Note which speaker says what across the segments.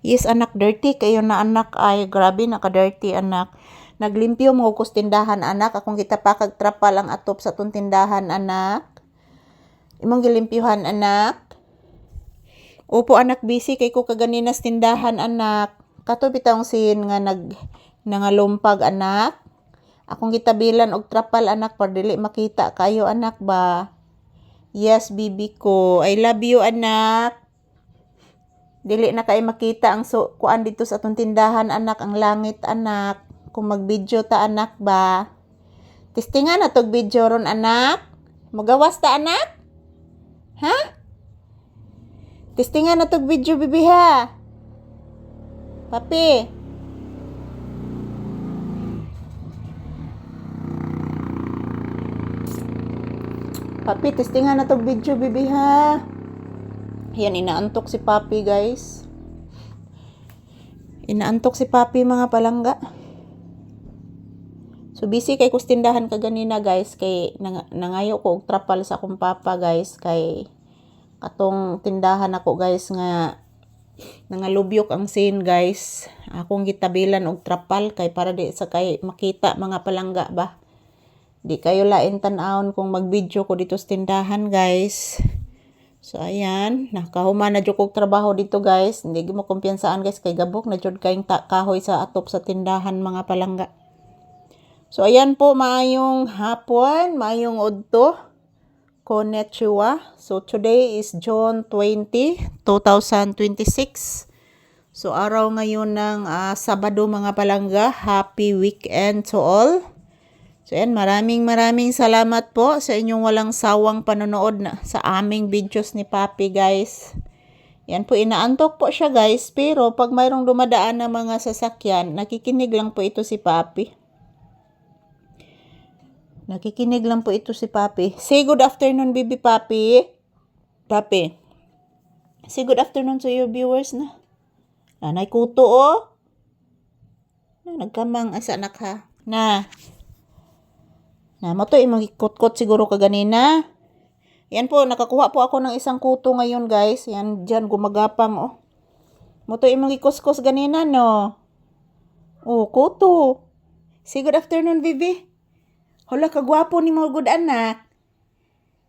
Speaker 1: Yes, anak, dirty kayo na anak. Ay, grabe, naka-dirty anak. Naglimpyo mo ko tindahan anak. Akong kita pa kag trapal ang atop sa tong tindahan anak. Imong gilimpyuhan anak. Opo anak, busy kay ko kaganinas tindahan anak. Kato bitang sin nga nangalumpag anak. Akong gitabilan og trapal anak para dili makita kayo anak ba. Yes, bibi ko. I love you anak. Dili na kay makita ang kuan dito sa atong tindahan anak, ang langit anak. Kung mag-video ta anak ba. Testingan na tog video ron anak. Magawas ta anak? Ha? Testingan na tog video bibi ha. Papi. Papi, testingan na tog video bibi ha. Yan, inaantok si Papi guys. Inaantok si Papi mga palangga. So busy kay kustindahan kaganina guys. Kay nangayo ko og trapal sa akong papa guys. Kay katong tindahan ako guys nga nangalubyok ang scene guys. Akong gitabilan og trapal kay para di sa kay makita mga palangga ba. Di kayo lain tan-awon kung mag-video ko dito sa tindahan guys. So ayan, nakahuman na jud kog trabaho dito guys. Hindi mo kumpiyansaan guys kay gabok na jud kayong kahoy sa atop sa tindahan mga palangga. So ayan po, maayong hapon, maayong udto. Konnichiwa. So today is June 20, 2026. So araw ngayon ng Sabado mga palangga. Happy weekend to all. So yan, maraming salamat po sa inyong walang sawang panonood sa aming videos ni Papi guys. Yan po, inaantok po siya guys, pero pag mayroong dumadaan na mga sasakyan, nakikinig lang po ito si Papi. Nakikinig lang po ito si Papi. Say good afternoon, baby Papi. Papi. Say good afternoon to your viewers na. Nanay kuto oh. Nagkamang asa anak ha. Na mo to imong ikot-kot siguro kaganina. Yan po, nakakuha po ako ng isang kuto ngayon guys. Yan diyan gumagapang oh. Mo to imong ikus-kus ganina no. Oh, kuto. Say good afternoon, baby. Hala, kagwapo ni mo good anak.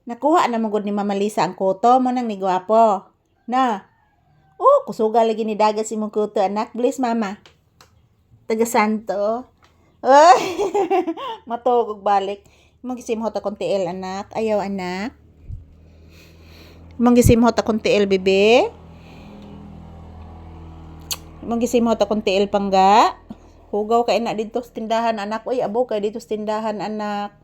Speaker 1: Nakuha na mo good ni Mama Lisa ang kuto mo nang ni gwapo. Na. Oh, kusuga lagi ni dagat si mong kuto anak. Bless mama. Taga Santo. Ay, matog balik. Magisimhot akong tiil anak. Ayaw anak. Magisimhot akong tiil bebe. Magisimhot akong tiil pangga. Hugaw kay na dito sa tindahan anak. Uy, abog kay dito sa tindahan anak.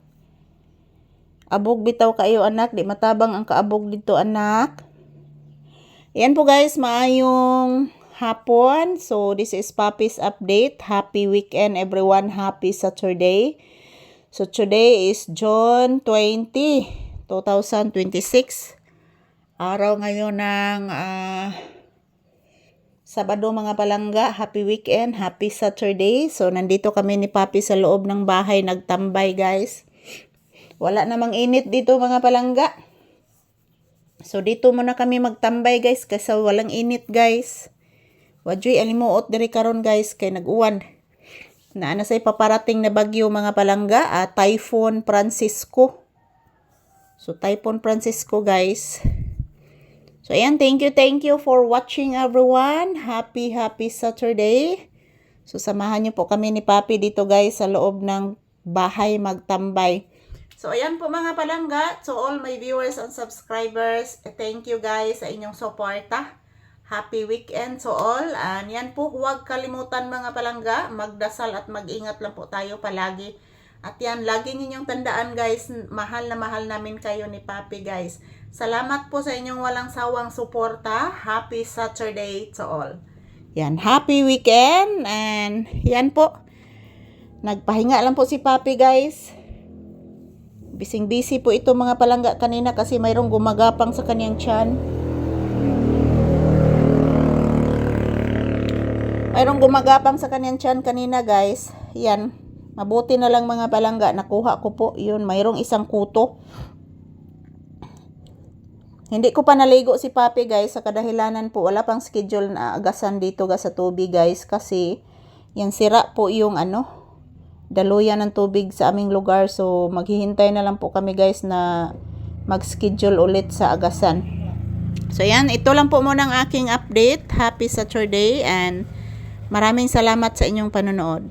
Speaker 1: Abog bitaw kayo anak. Di matabang ang kaabog dito anak. Yan po guys, maayong hapon. So this is Papi's update. Happy weekend everyone. Happy Saturday. So today is June 20, 2026. Araw ngayon ng Sabado mga palangga. Happy weekend. Happy Saturday. So nandito kami ni Papi sa loob ng bahay nagtambay guys. Wala namang init dito mga palangga. So dito muna kami magtambay guys kasi walang init guys. Wadyoy alimuot diri karon guys kay nag-uwan. Naa na say paparating na bagyo mga palangga, Typhoon Francisco. So Typhoon Francisco guys. So ayan, thank you for watching everyone. Happy Saturday. So samahan niyo po kami ni Papi dito guys sa loob ng bahay magtambay. So ayan po mga palangga, to all my viewers and subscribers, thank you guys sa inyong suporta. Happy weekend to all. And yan po, huwag kalimutan mga palangga, magdasal at mag-ingat lang po tayo palagi. At yan, lagi ninyong tandaan guys, mahal na mahal namin kayo ni Papi guys. Salamat po sa inyong walang sawang suporta. Happy Saturday to all. Yan, happy weekend. And yan po, nagpahinga lang po si Papi guys. Bising-busy po ito mga palangga kanina kasi mayroong gumagapang sa kanyang tiyan. Mayroong gumagapang sa kanyang tiyan kanina guys. Yan. Mabuti na lang mga palangga. Nakuha ko po. Yun. Mayroong isang kuto. Hindi ko pa naligo si Papi guys sa kadahilanan po wala pang schedule na agasan dito ga sa tubig guys kasi yan sira po yung daluyan ng tubig sa aming lugar, so maghihintay na lang po kami guys na mag-schedule ulit sa agasan. So yan, ito lang po muna ang aking update. Happy Saturday and maraming salamat sa inyong panonood.